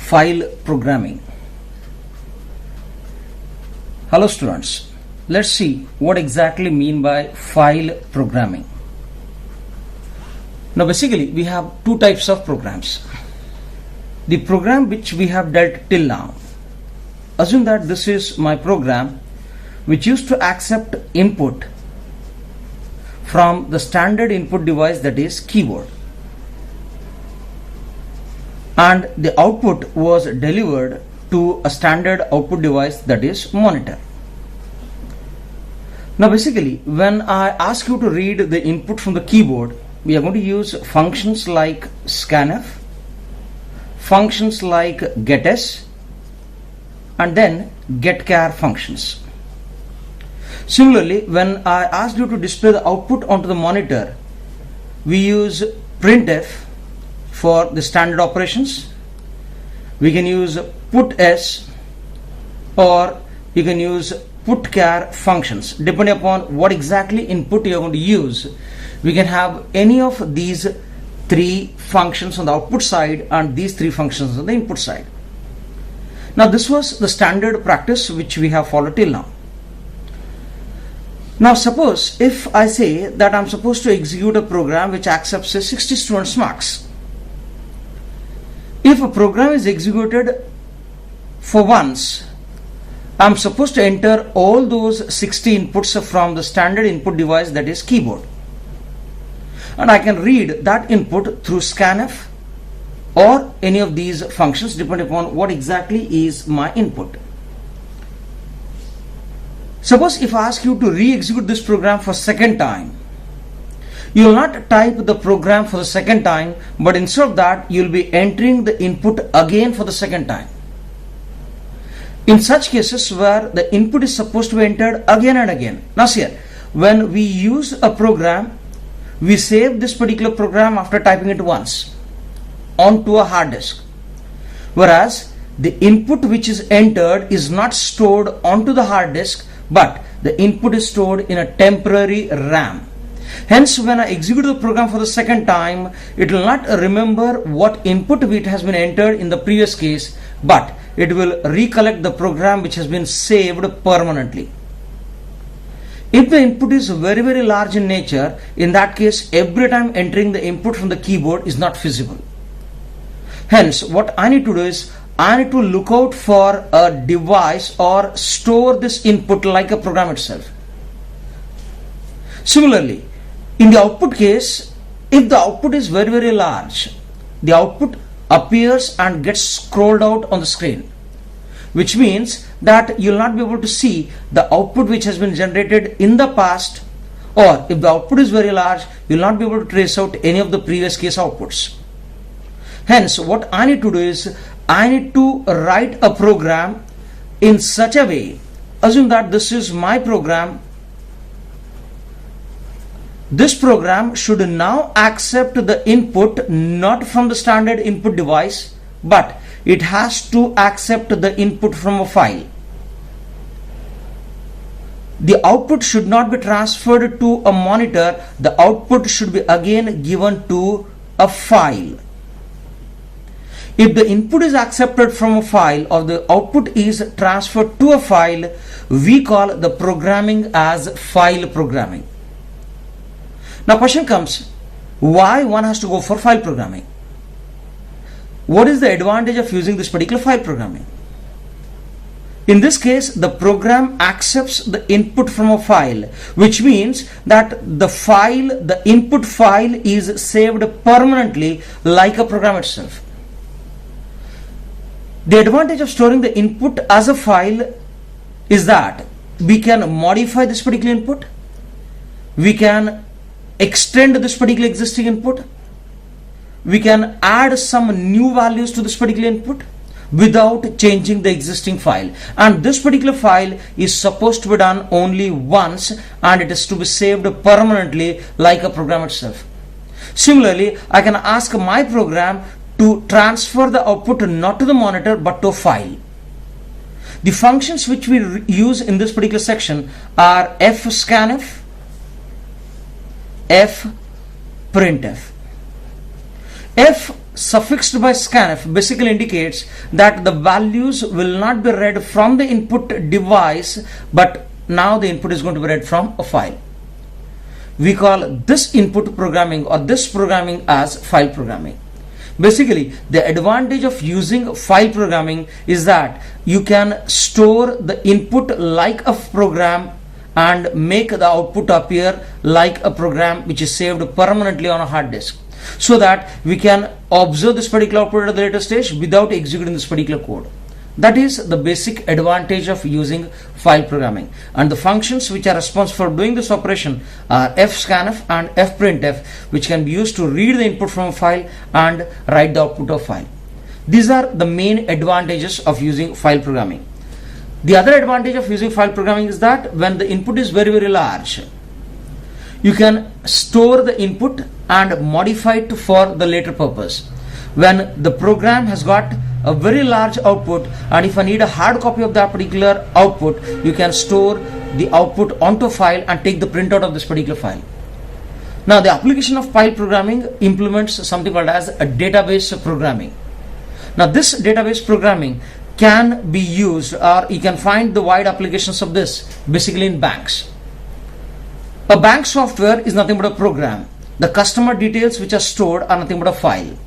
file programming. Hello students, let's see what exactly mean by file programming. Now basically we have two types of programs. The program which we have dealt till now. Assume that this is my program which used to accept input from the standard input device, that is keyboard, and the output was delivered to a standard output device, that is monitor. Now basically when I ask you to read the input from the keyboard, we are going to use functions like scanf, functions like getS, and then getChar functions. Similarly, when I asked you to display the output onto the monitor, we use printf for the standard operations. We can use putS, or you can use putChar functions. Depending upon what exactly input you are going to use, we can have any of these three functions on the output side and these three functions on the input side. Now this was the standard practice which we have followed till now. Now suppose if I say that I'm supposed to execute a program which accepts 60 students marks. If a program is executed for once, I'm supposed to enter all those 60 inputs from the standard input device, that is keyboard. And I can read that input through scanf or any of these functions depending upon what exactly is my input. Suppose if I ask you to re-execute this program for second time, you will not type the program for the second time, but instead of that you will be entering the input again for the second time. In such cases where the input is supposed to be entered again and again. Now see here, when we use a program, we save this particular program after typing it once onto a hard disk, whereas the input which is entered is not stored onto the hard disk, but the input is stored in a temporary RAM. Hence when I execute the program for the second time, it will not remember what input bit has been entered in the previous case, but it will recollect the program which has been saved permanently. If the input is very large in nature, in that case every time entering the input from the keyboard is not feasible. Hence what I need to do is I need to look out for a device or store this input like a program itself. Similarly, in the output case, if the output is very large, the output appears and gets scrolled out on the screen, which means that you will not be able to see the output which has been generated in the past, or if the output is very large, you will not be able to trace out any of the previous case outputs. Hence what I need to do is I need to write a program in such a way. Assume that this is my program. This program should now accept the input not from the standard input device, but it has to accept the input from a file. The output should not be transferred to a monitor. The output should be again given to a file. If the input is accepted from a file or the output is transferred to a file, we call the programming as file programming. Now question comes, why one has to go for file programming? What is the advantage of using this particular file programming? In this case, the program accepts the input from a file, which means that the input file is saved permanently like a program itself. The advantage of storing the input as a file is that we can modify this particular input, we can extend this particular existing input, we can add some new values to this particular input without changing the existing file, and this particular file is supposed to be done only once and it is to be saved permanently like a program itself. Similarly, I can ask my program to transfer the output not to the monitor but to a file. The functions which we use in this particular section are fscanf, fprintf. suffixed by scanf basically indicates that the values will not be read from the input device, but now the input is going to be read from a file. We call this input programming or this programming as file programming. Basically, the advantage of using file programming is that you can store the input like a program and make the output appear like a program which is saved permanently on a hard disk, so that we can observe this particular output at the later stage without executing this particular code. That is the basic advantage of using file programming, and the functions which are responsible for doing this operation are fscanf and fprintf, which can be used to read the input from a file and write the output of file. These are the main advantages of using file programming. The other advantage of using file programming is that when the input is very large, you can store the input and modify it for the later purpose. When the program has got a very large output, and if I need a hard copy of that particular output, you can store the output onto a file and take the printout of this particular file. Now, the application of file programming implements something called as a database programming. Now, this database programming can be used, or you can find the wide applications of this basically in banks. A bank software is nothing but a program. The customer details which are stored are nothing but a file.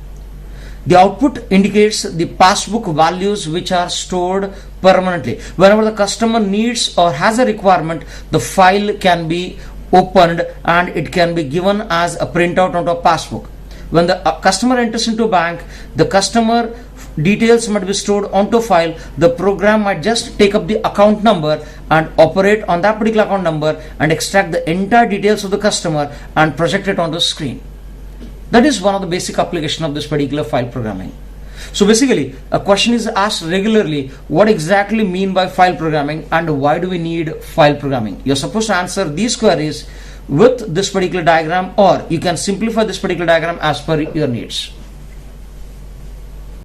The output indicates the passbook values which are stored permanently. Whenever the customer needs or has a requirement, the file can be opened and it can be given as a printout onto a passbook. When the customer enters into a bank, the customer details might be stored onto a file. The program might just take up the account number and operate on that particular account number and extract the entire details of the customer and project it onto the screen. That is one of the basic application of this particular file programming. So basically, a question is asked regularly, what exactly mean by file programming and why do we need file programming? You're supposed to answer these queries with this particular diagram, or you can simplify this particular diagram as per your needs.